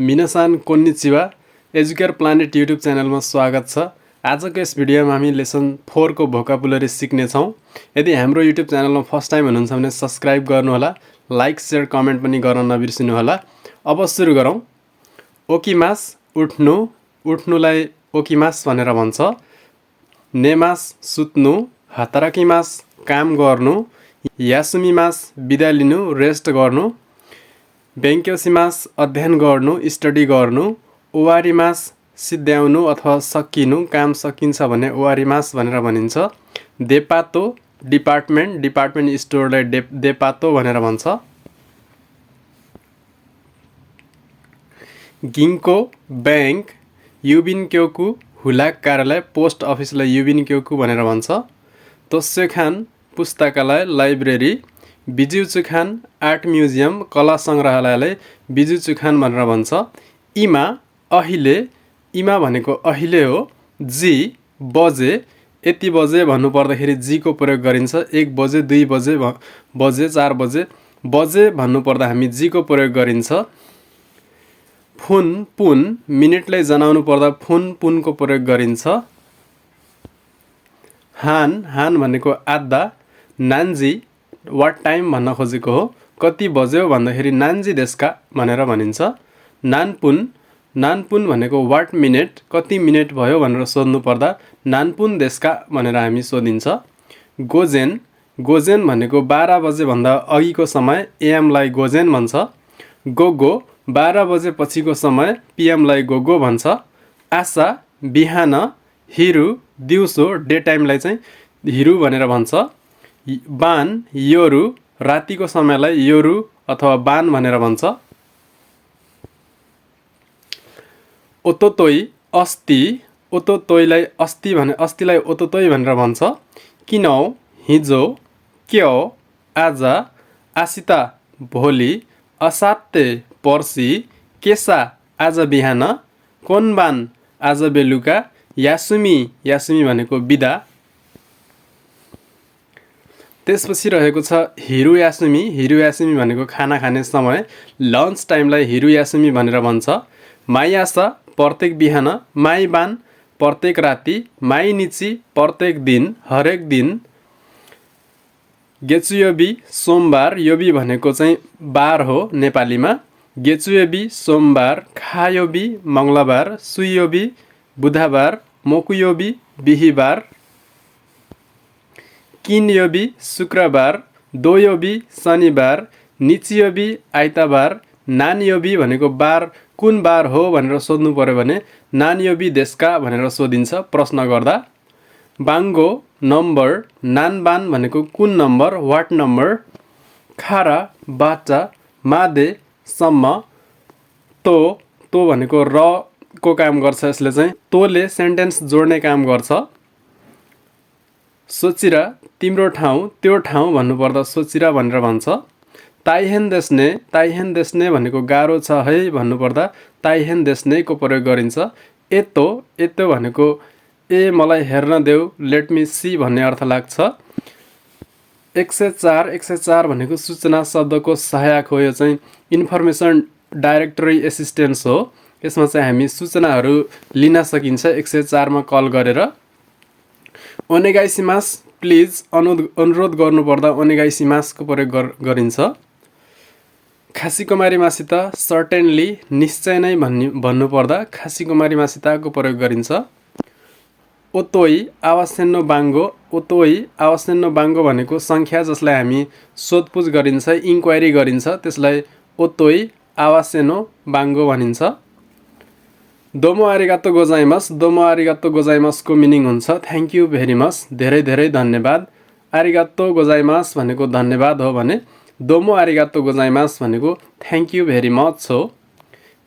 मिनासान कोन्निचिवा educare planet YouTube च्यानलमा स्वागत छ। आजको यस भिडियोमा हामी लेसन 4 को भोकाबुलरी सिक्नेछौँ। यदि हाम्रो युट्युब च्यानलमा फर्स्ट टाइम हुनुहुन्छ भने सब्स्क्राइब गर्नुहोला, लाइक शेयर कमेन्ट पनि गर्न नबिर्सिनुहोला। अब सुरु गरौँ। ओकिमास उठ्नु, उठ्नुलाई ओकिमास भनेर भन्छ। नेमास सुत्नु, हाताराकिमास काम गर्नु, यासुमिमास बिदा लिनु रेस्ट गर्नु, बेङ्क्योसिमास अध्ययन गर्नु स्टडी गर्नु, ओवारिमास सिद्ध्याउनु अथवा सकिनु काम सकिन्छ भने ओवारिमास भनेर भनिन्छ। देपातो डिपार्टमेन्ट स्टोरलाई देपातो भनेर भन्छ। गिङ्को ब्याङ्क, युबिनक्योकु हुलाक कार्यालय पोस्ट अफिसलाई युबिनक्योकु भनेर भन्छ। तोस्योखान पुस्तकालय लाइब्रेरी, बिजुचुखान आर्ट म्युजियम कला सङ्ग्रहालयलाई बिजुचुखान भनेर भन्छ। इमा अहिले, इमा भनेको अहिले हो। जी बजे, यति बजे भन्नु पर्दाखेरि जीको प्रयोग गरिन्छ। 1 बजे 2 बजे बजे 4 बजे बजे भन्नु पर्दा हामी जीको प्रयोग गरिन्छ। फुन पुन, मिनेटलाई जनाउनु पर्दा फुन पुनको प्रयोग गरिन्छ। हान, हान भनेको आधा। नान्जी वाट टाइम भन्न खोजेको हो। कति बज्यो भन्दाखेरि नान्जी देशका भनेर भनिन्छ। नानपुन, नानपुन भनेको वाट मिनेट, कति मिनेट भयो भनेर सोध्नु पर्दा नानपुन देशका भनेर हामी सोधिन्छ। गोजेन, गोजेन भनेको 12 बजेभन्दा अघिको समय एएमलाई गोजेन भन्छ। गोगो 12 बजे पछिको समय पिएमलाई गोगो भन्छ। आशा बिहान, हिरु दिउँसो डे टाइमलाई चाहिँ हिरु भनेर भन्छ। बान योरु, रातिको समयलाई योरु अथवा बान भनेर भन्छ। ओतोतोई अस्ति, ओतोतोईलाई अस्ति भने अस्तिलाई ओतोतोई भनेर भन्छ। किनौ हिजो, क्यो आज, आसिता भोलि, असाते पर्सि, केसा आज बिहान, कोनबान आज बेलुका, यासुमी, यासुमी भनेको बिदा। त्यसपछि रहेको छ हिरु यासुमी, हिरु यासुमी भनेको खाना खाने समय, लन्च टाइमलाई हिरु यासुमी भनेर भन्छ। माइआसा प्रत्येक बिहान, माइबान प्रत्येक राति, माइनिची प्रत्येक दिन हरेक दिन। गेचुयोबी सोमबार, योबी भनेको चाहिँ बार हो नेपालीमा। गेचुयोबी सोमबार, खायोबी मङ्गलबार, सुयोबी बुधबार, मोकुयोबी बिहिबार। किनयोबी शुक्रबार, दोयोबी शनिबार, निचियोबी आइतबार। नानयोबी भनेको बार कुन बार हो भनेर सोध्नु पर्यो भने नानयोबी देशका भनेर सोधिन्छ प्रश्न गर्दा। बाङ्गो नम्बर, नानबान भनेको कुन नम्बर वाट नम्बर। खारा बाटा, मादे सम्म। तो, तो भनेको र को काम गर्छ यसले चाहिँ, तोले सेन्टेन्स जोड्ने काम गर्छ। सोचिरा तिम्रो ठाउँ, त्यो ठाउँ भन्नुपर्दा सोचिरा भनेर भन्छ। ताइहेन देश्ने, ताइहेन देश्ने भनेको गाह्रो छ है भन्नुपर्दा ताइहेन देश्नेको प्रयोग गरिन्छ। एतो, एतो भनेको ए मलाई हेर्न देऊ लेट मी सी भन्ने अर्थ लाग्छ। 104, 104 भनेको सूचना शब्दको सहायक हो। यो चाहिँ इन्फर्मेसन डाइरेक्टरी एसिस्टेन्स हो। यसमा चाहिँ हामी सूचनाहरू लिन सकिन्छ 104 मा कल गरेर। ओनेगाइसिमास प्लिज, अनुरोध गर्नुपर्दा ओनेगाइसिमासको प्रयोग गरिन्छ। खासीकुमारीमासित सर्टेनली, निश्चय नै भन्नुपर्दा खासीकुमारीमासितको प्रयोग गरिन्छ। ओतोई आवासेन्नो बाङ्गो, ओतोई आवासेन्नो बाङ्गो भनेको सङ्ख्या जसलाई हामी सोधपुछ गरिन्छ, इन्क्वायरी गरिन्छ, त्यसलाई ओतोई आवासेनो बाङ्गो भनिन्छ। दोमो आरिगातो गोजाइमस, दोमो आरिगातो गोजाइमसको मिनिङ हुन्छ थ्याङ्क यू भेरी मच, धेरै धेरै धन्यवाद। आरिगातो गोजाइमस भनेको धन्यवाद हो भने दोमो आरिगातो गोजाइमस भनेको थ्याङ्क यू भेरी मच हो।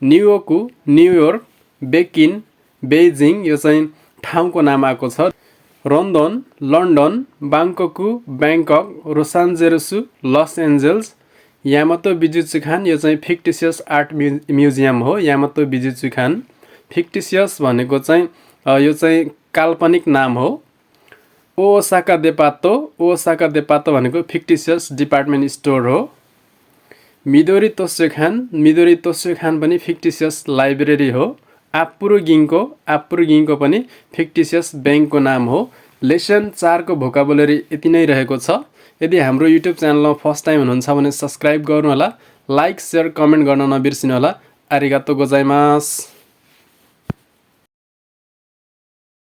न्युयोर्क, न्युयोर्क, बेकिन, बेइजिङ यो चाहिँ ठाउँको नाम आएको छ। लन्डन, लन्डन, बाङ्ककु ब्याङ्कक, रोसान्जेरसु लस एन्जल्स। यामातो बिजुचुखान यो चाहिँ फिक्टिसियस आर्ट म्युजियम हो। यामातो बिजुचुखान फिक्टिसियस भनेको चाहिँ यो चाहिँ काल्पनिक नाम हो। ओसाका देपातो, ओसाका देपातो भनेको फिक्टिसियस डिपार्टमेन्ट स्टोर हो। मिदोरी तोस्यो खान पनि फिक्टिसियस लाइब्रेरी हो। आप्पुरु गिङ्को पनि फिक्टिसियस ब्याङ्कको नाम हो। लेसन 4 को भोकाबुलरी यति नै रहेको छ। यदि हाम्रो युट्युब च्यानलमा फर्स्ट टाइम हुनुहुन्छ भने सब्सक्राइब गर्नुहोला, लाइक, सेयर, कमेन्ट गर्न नबिर्सिनुहोला। आरिगातो गोजाइमास।